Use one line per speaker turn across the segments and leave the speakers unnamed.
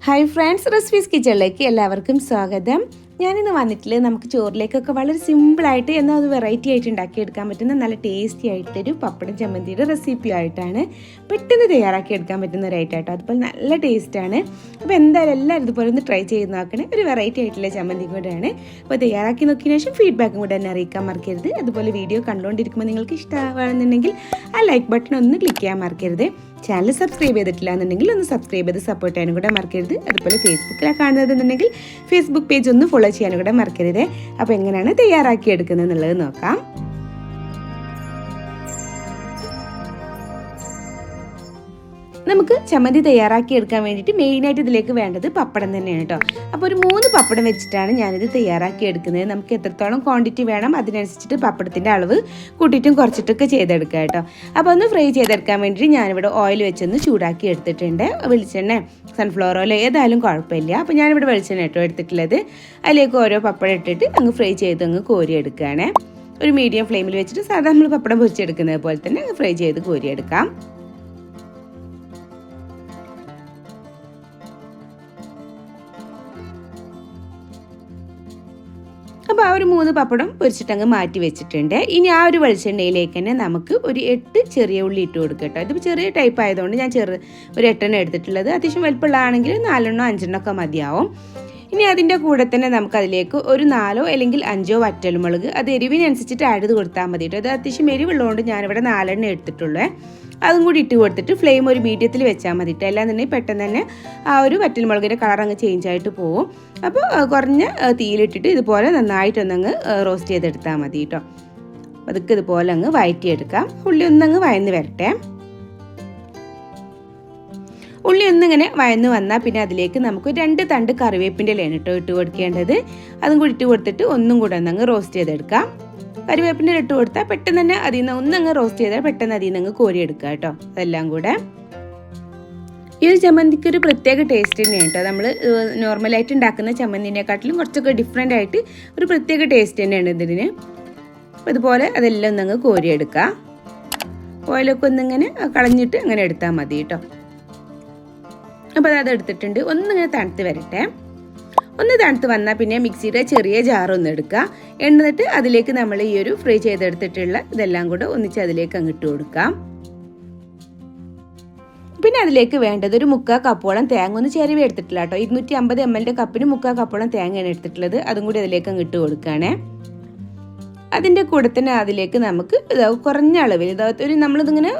Hi friends, recipes കിച്ചണിലേക്ക് എല്ലാവർക്കും സ്വാഗതം. ഞാനിന്ന് വന്നിട്ടില്ല നമുക്ക് ചോറിലേക്കൊക്കെ വളരെ സിമ്പിളായിട്ട് എന്നാൽ അത് വെറൈറ്റി ആയിട്ട് ഉണ്ടാക്കിയെടുക്കാൻ പറ്റുന്ന നല്ല ടേസ്റ്റി ആയിട്ടൊരു പപ്പടം ചമ്മന്തിയുടെ റെസിപ്പി ആയിട്ടാണ്. പെട്ടെന്ന് തയ്യാറാക്കിയെടുക്കാൻ പറ്റുന്ന ഒരു ഐറ്റമായിട്ടോ, അതുപോലെ നല്ല ടേസ്റ്റാണ്. അപ്പോൾ എന്തായാലും എല്ലാവരും ഇതുപോലെ ഒന്ന് ട്രൈ ചെയ്ത് നോക്കണേ. ഒരു വെറൈറ്റി ആയിട്ടുള്ള ചമ്മന്തി കൂടെയാണ്. അപ്പോൾ തയ്യാറാക്കി നോക്കിയതിന് ശേഷം ഫീഡ്ബാക്കും കൂടെ എന്നെ അറിയിക്കാൻ മറക്കരുത്. അതുപോലെ വീഡിയോ കണ്ടുകൊണ്ടിരിക്കുമ്പോൾ നിങ്ങൾക്ക് ഇഷ്ടമാണെന്നുണ്ടെങ്കിൽ ആ ലൈക്ക് ബട്ടൺ ഒന്ന് ക്ലിക്ക് ചെയ്യാൻ മറക്കരുത്. ചാനൽ സബ്സ്ക്രൈബ് ചെയ്തിട്ടില്ല എന്നുണ്ടെങ്കിൽ ഒന്ന് സബ്സ്ക്രൈബ് ചെയ്ത് സപ്പോർട്ട് ചെയ്യാനും കൂടെ മറക്കരുത്. അതുപോലെ ഫേസ്ബുക്കിലാണ് കാണുന്നതെന്നുണ്ടെങ്കിൽ ഫേസ്ബുക്ക് പേജ് ഒന്ന് ഫോളോ ചെയ്യാനും കൂടെ മറക്കരുത്. അപ്പോൾ എങ്ങനെയാണ് തയ്യാറാക്കി എടുക്കുന്നത് എന്നുള്ളത് നോക്കാം. നമുക്ക് ചമ്മന്തി തയ്യാറാക്കി എടുക്കാൻ വേണ്ടിയിട്ട് മെയിനായിട്ട് ഇതിലേക്ക് വേണ്ടത് പപ്പടം തന്നെയാണ് കേട്ടോ. അപ്പോൾ ഒരു 3 പപ്പടം വെച്ചിട്ടാണ് ഞാനിത് തയ്യാറാക്കി എടുക്കുന്നത്. നമുക്ക് എത്രത്തോളം ക്വാണ്ടിറ്റി വേണം അതിനനുസരിച്ചിട്ട് പപ്പടത്തിൻ്റെ അളവ് കൂട്ടിയിട്ടും കുറച്ചിട്ടൊക്കെ ചെയ്തെടുക്കുക കേട്ടോ. അപ്പോൾ ഒന്ന് ഫ്രൈ ചെയ്തെടുക്കാൻ വേണ്ടിയിട്ട് ഞാനിവിടെ ഓയിൽ വെച്ചൊന്ന് ചൂടാക്കി എടുത്തിട്ടുണ്ട്. വെളിച്ചെണ്ണ, സൺഫ്ലവർ ഓയിൽ ഏതായാലും കുഴപ്പമില്ല. അപ്പോൾ ഞാനിവിടെ വെളിച്ചെണ്ണ കേട്ടോ എടുത്തിട്ടുള്ളത്. അതിലേക്ക് ഓരോ പപ്പടം ഇട്ടിട്ട് അങ്ങ് ഫ്രൈ ചെയ്ത് അങ്ങ് കോരിയെടുക്കുകയാണ്. ഒരു മീഡിയം ഫ്ലെയിമിൽ വെച്ചിട്ട് സാധാരണ നമ്മൾ പപ്പടം പൊരിച്ചെടുക്കുന്നത് പോലെ തന്നെ ഫ്രൈ ചെയ്ത് കോരിയെടുക്കാം. അപ്പോൾ ആ ഒരു 3 പപ്പടം പൊരിച്ചിട്ടങ്ങ് മാറ്റി വെച്ചിട്ടുണ്ട്. ഇനി ആ ഒരു വെളിച്ചെണ്ണയിലേക്ക് തന്നെ നമുക്ക് ഒരു 8 ചെറിയ ഉള്ളി ഇട്ട് കൊടുക്കുക കേട്ടോ. ഇതിപ്പോൾ ചെറിയ ടൈപ്പ് ആയതുകൊണ്ട് ഞാൻ ഒരു 8 എടുത്തിട്ടുള്ളത്. അത്യാവശ്യം വലിപ്പമുള്ളതാണെങ്കിൽ 4 5 ഒക്കെ മതിയാവും. ഇനി അതിൻ്റെ കൂടെ തന്നെ നമുക്കതിലേക്ക് ഒരു 4 അല്ലെങ്കിൽ 5 വറ്റൽമുളക്, അത് എരിവിനനുസരിച്ചിട്ട് ആഡ് ചെയ്ത് കൊടുത്താൽ മതി കേട്ടോ. അത് അത്യാവശ്യം എരിവുള്ളതുകൊണ്ട് ഞാനിവിടെ 4 എടുത്തിട്ടുള്ളൂ. അതും കൂടി ഇട്ട് കൊടുത്തിട്ട് ഫ്ലെയിം ഒരു മീഡിയത്തിൽ വെച്ചാൽ മതി കേട്ടോ. അല്ലാന്നുണ്ടെങ്കിൽ പെട്ടെന്ന് തന്നെ ആ ഒരു വറ്റൽമുളകിൻ്റെ കളർ അങ്ങ് ചേഞ്ച് ആയിട്ട് പോകും. അപ്പോൾ കുറഞ്ഞ തീയിലിട്ടിട്ട് ഇതുപോലെ നന്നായിട്ടൊന്നങ്ങ് റോസ്റ്റ് ചെയ്തെടുത്താൽ മതി കേട്ടോ. അതൊക്കെ ഇതുപോലെ അങ്ങ് വഴറ്റിയെടുക്കാം. ഉള്ളി ഒന്നങ്ങ് വഴന്ന് വരട്ടെ. ഉള്ളി ഒന്നിങ്ങനെ വഴന്ന് വന്നാൽ പിന്നെ അതിലേക്ക് നമുക്ക് 2 തണ്ട് കറിവേപ്പിൻ്റെ ഇലയാണ് കേട്ടോ ഇട്ട് കൊടുക്കേണ്ടത്. അതും കൂടി ഇട്ട് കൊടുത്തിട്ട് ഒന്നും കൂടെ ഒന്നങ്ങ് റോസ്റ്റ് ചെയ്തെടുക്കാം. കറിവേപ്പിൻ്റെ ഇട്ട് കൊടുത്താൽ പെട്ടെന്ന് തന്നെ അതിൽ നിന്ന് ഒന്നങ്ങ് റോസ്റ്റ് ചെയ്താൽ പെട്ടെന്ന് അതിൽ നിന്ന് കോരിയെടുക്കുക കേട്ടോ. അതെല്ലാം കൂടെ ഈ ഒരു ചമ്മന്തിക്ക് ഒരു പ്രത്യേക ടേസ്റ്റ് തന്നെയാണ് കേട്ടോ. നമ്മൾ നോർമലായിട്ട് ഉണ്ടാക്കുന്ന ചമ്മന്തിനെക്കാട്ടിലും കുറച്ചൊക്കെ ഡിഫറെൻ്റ് ആയിട്ട് ഒരു പ്രത്യേക ടേസ്റ്റ് തന്നെയാണ് ഇതിന്. അപ്പോൾ ഇതുപോലെ അതെല്ലാം ഒന്നങ്ങ് കോരിയെടുക്കുക. ഓയിലൊക്കെ ഒന്നിങ്ങനെ കളഞ്ഞിട്ട് അങ്ങനെ എടുത്താൽ മതി കേട്ടോ. അപ്പോൾ അത് എടുത്തിട്ടുണ്ട്. ഒന്നിങ്ങനെ തണുത്ത് വരട്ടെ. ഒന്ന് തണുത്ത് വന്നാൽ പിന്നെ മിക്സിയുടെ ചെറിയ ജാറൊന്ന് എടുക്കുക. എന്നിട്ട് അതിലേക്ക് നമ്മൾ ഈ ഒരു ഫ്രൈ ചെയ്തെടുത്തിട്ടുള്ള ഇതെല്ലാം കൂടെ ഒന്നിച്ച് അതിലേക്ക് അങ്ങ് ഇട്ട് കൊടുക്കാം. പിന്നെ അതിലേക്ക് വേണ്ടത് ഒരു 3/4 കപ്പോളം തേങ്ങ ഒന്ന് ചിരവി എടുത്തിട്ടില്ല കേട്ടോ. 250 ml കപ്പിന് 3/4 കപ്പോളം തേങ്ങയാണ് എടുത്തിട്ടുള്ളത്. അതും കൂടി അതിലേക്ക് അങ്ങ് ഇട്ട് കൊടുക്കുകയാണേ. അതിൻ്റെ കൂടെ തന്നെ അതിലേക്ക് നമുക്ക് കുറഞ്ഞ അളവിൽ ഒരു നമ്മളിതിങ്ങനെ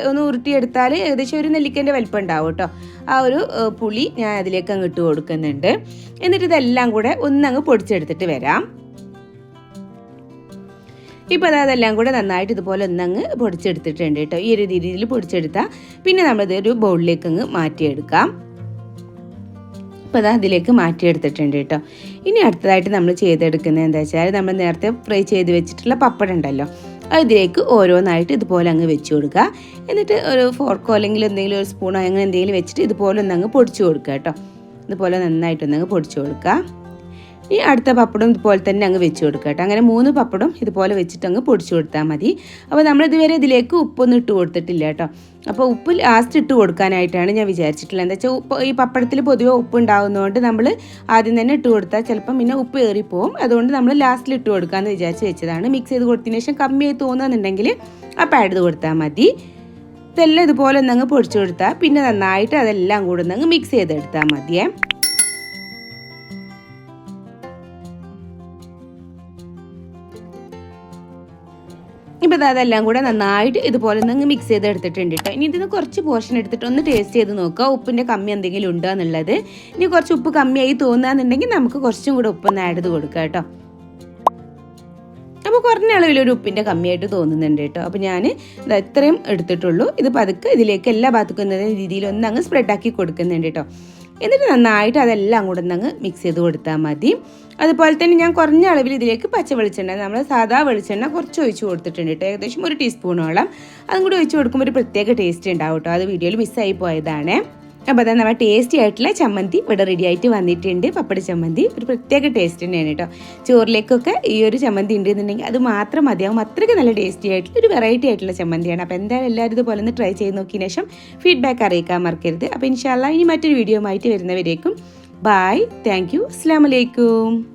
ഒന്ന് ഉരുട്ടിയെടുത്താൽ ഏകദേശം ഒരു നെല്ലിക്കൻ്റെ വലിപ്പം ഉണ്ടാവും കേട്ടോ. ആ ഒരു പുളി ഞാൻ അതിലേക്ക് അങ്ങ് ഇട്ട് കൊടുക്കുന്നുണ്ട്. എന്നിട്ട് ഇതെല്ലാം കൂടെ ഒന്നങ്ങ് പൊടിച്ചെടുത്തിട്ട് വരാം. ഇപ്പോൾ അതെല്ലാം കൂടെ നന്നായിട്ട് ഇതുപോലെ ഒന്നങ്ങ് പൊടിച്ചെടുത്തിട്ടുണ്ട് കേട്ടോ. ഈ ഒരു രീതിയിൽ പൊടിച്ചെടുത്താൽ പിന്നെ നമ്മളിത് ഒരു ബൗളിലേക്ക് അങ്ങ് മാറ്റിയെടുക്കാം. അപ്പോൾ അതിലേക്ക് മാറ്റിയെടുത്തിട്ടുണ്ട് കേട്ടോ. ഇനി അടുത്തതായിട്ട് നമ്മൾ ചെയ്തെടുക്കുന്നത് എന്താ വെച്ചാൽ നമ്മൾ നേരത്തെ ഫ്രൈ ചെയ്ത് വെച്ചിട്ടുള്ള പപ്പടം ഉണ്ടല്ലോ, അതിലേക്ക് ഓരോന്നായിട്ട് ഇതുപോലെ അങ്ങ് വെച്ച് കൊടുക്കുക. എന്നിട്ട് ഒരു ഫോർക്കോ അല്ലെങ്കിൽ എന്തെങ്കിലും ഒരു സ്പൂണോ അങ്ങനെ എന്തെങ്കിലും വെച്ചിട്ട് ഇതുപോലെ ഒന്നങ്ങ് പൊടിച്ചു കൊടുക്കുക കേട്ടോ. ഇതുപോലെ നന്നായിട്ടൊന്നങ്ങ് പൊടിച്ചു കൊടുക്കുക. ഈ അടുത്ത പപ്പടം ഇതുപോലെ തന്നെ അങ്ങ് വെച്ച് കൊടുക്കുക കേട്ടോ. അങ്ങനെ 3 പപ്പടം ഇതുപോലെ വെച്ചിട്ട് അങ്ങ് പൊടിച്ചു കൊടുത്താൽ മതി. അപ്പോൾ നമ്മളിതുവരെ ഇതിലേക്ക് ഉപ്പൊന്നും ഇട്ട് കൊടുത്തിട്ടില്ല കേട്ടോ. അപ്പോൾ ഉപ്പ് ലാസ്റ്റ് ഇട്ട് കൊടുക്കാനായിട്ടാണ് ഞാൻ വിചാരിച്ചിട്ടുള്ളത്. എന്താ വെച്ചാൽ ഈ പപ്പടത്തിൽ പൊതുവെ ഉപ്പ് ഉണ്ടാകുന്നതുകൊണ്ട് നമ്മൾ ആദ്യം തന്നെ ഇട്ട് കൊടുത്താൽ ചിലപ്പം പിന്നെ ഉപ്പ് ഏറിപ്പോവും. അതുകൊണ്ട് നമ്മൾ ലാസ്റ്റിൽ ഇട്ട് കൊടുക്കാമെന്ന് വിചാരിച്ച് വെച്ചതാണ്. മിക്സ് ചെയ്ത് കൊടുത്തതിന് ശേഷം കമ്മിയായി തോന്നുന്നുണ്ടെങ്കിൽ അപ്പോൾ ആഡ് ചെയ്ത് കൊടുത്താൽ മതി. ഇതെല്ലാം ഇതുപോലെ ഒന്നങ്ങ് പൊടിച്ചു കൊടുത്താൽ പിന്നെ നന്നായിട്ട് അതെല്ലാം കൂടെ ഒന്നങ്ങ് മിക്സ് ചെയ്തെടുത്താൽ മതിയേ. ഇപ്പോൾ അതെല്ലാം കൂടെ നന്നായിട്ട് ഇതുപോലെ ഒന്ന് മിക്സ് ചെയ്ത് എടുത്തിട്ടുണ്ട് കേട്ടോ. ഇനി ഇതിന് കുറച്ച് പോർഷൻ എടുത്തിട്ട് ഒന്ന് ടേസ്റ്റ് ചെയ്ത് നോക്കുക ഉപ്പിൻ്റെ കമ്മി എന്തെങ്കിലും ഉണ്ടോ എന്നുള്ളത്. ഇനി കുറച്ച് ഉപ്പ് കമ്മിയായി തോന്നുകയെന്നുണ്ടെങ്കിൽ നമുക്ക് കുറച്ചും കൂടെ ഉപ്പൊന്ന് ആഡ് ചെയ്ത് കൊടുക്കുക കേട്ടോ. അപ്പോൾ കുറഞ്ഞ അളവിലൊരു ഉപ്പിൻ്റെ കമ്മിയായിട്ട് തോന്നുന്നുണ്ട് കേട്ടോ. അപ്പോൾ ഞാൻ ഇത് ഇത്രയും എടുത്തിട്ടുള്ളൂ. ഇത് പതുക്കെ ഇതിലേക്ക് എല്ലാ ഭാഗത്തും രീതിയിൽ ഒന്ന് അങ്ങ് സ്പ്രെഡാക്കി കൊടുക്കുന്നുണ്ട് കേട്ടോ. എന്നിട്ട് നന്നായിട്ട് അതെല്ലാം കൂടെ ഒന്നങ്ങ് മിക്സ് ചെയ്ത് കൊടുത്താൽ മതി. അതുപോലെ തന്നെ ഞാൻ കുറഞ്ഞ അളവിൽ ഇതിലേക്ക് പച്ച വെളിച്ചെണ്ണ, നമ്മൾ സാധാ വെളിച്ചെണ്ണ കുറച്ച് ഒഴിച്ച് കൊടുത്തിട്ടുണ്ട് കേട്ടോ. ഏകദേശം 1 ടീസ്പൂണോളം അതും കൂടി ഒഴിച്ച് കൊടുക്കുമ്പോൾ ഒരു പ്രത്യേക ടേസ്റ്റ് ഉണ്ടാവും കേട്ടോ. അത് വീഡിയോയിൽ മിസ്സായി പോയതാണ്. അപ്പോൾ അതാ നമ്മുടെ ടേസ്റ്റി ആയിട്ടുള്ള ചമ്മന്തി ഇവിടെ റെഡി ആയിട്ട് വന്നിട്ടുണ്ട്. പപ്പട ചമ്മന്തി ഒരു പ്രത്യേക ടേസ്റ്റ് തന്നെയാണ് കേട്ടോ. ചോറിലേക്കൊക്കെ ഈ ഒരു ചമ്മന്തി ഉണ്ടെന്നുണ്ടെങ്കിൽ അത് മാത്രം മതിയാവും. അത്രയ്ക്ക് നല്ല ടേസ്റ്റി ആയിട്ടുള്ള ഒരു വെറൈറ്റി ആയിട്ടുള്ള ചമ്മന്തിയാണ്. അപ്പോൾ എന്തായാലും എല്ലാവരും ഇതുപോലെ ഒന്ന് ട്രൈ ചെയ്ത് നോക്കിയതിന് ശേഷം ഫീഡ്ബാക്ക് അറിയിക്കാൻ മറക്കരുത്. അപ്പോൾ ഇൻഷാ അല്ലാഹ് ഇനി മറ്റൊരു വീഡിയോ ആയിട്ട് വരുന്നവരേക്കും ബൈ, താങ്ക് യു, അസ്സലാമു അലൈക്കും.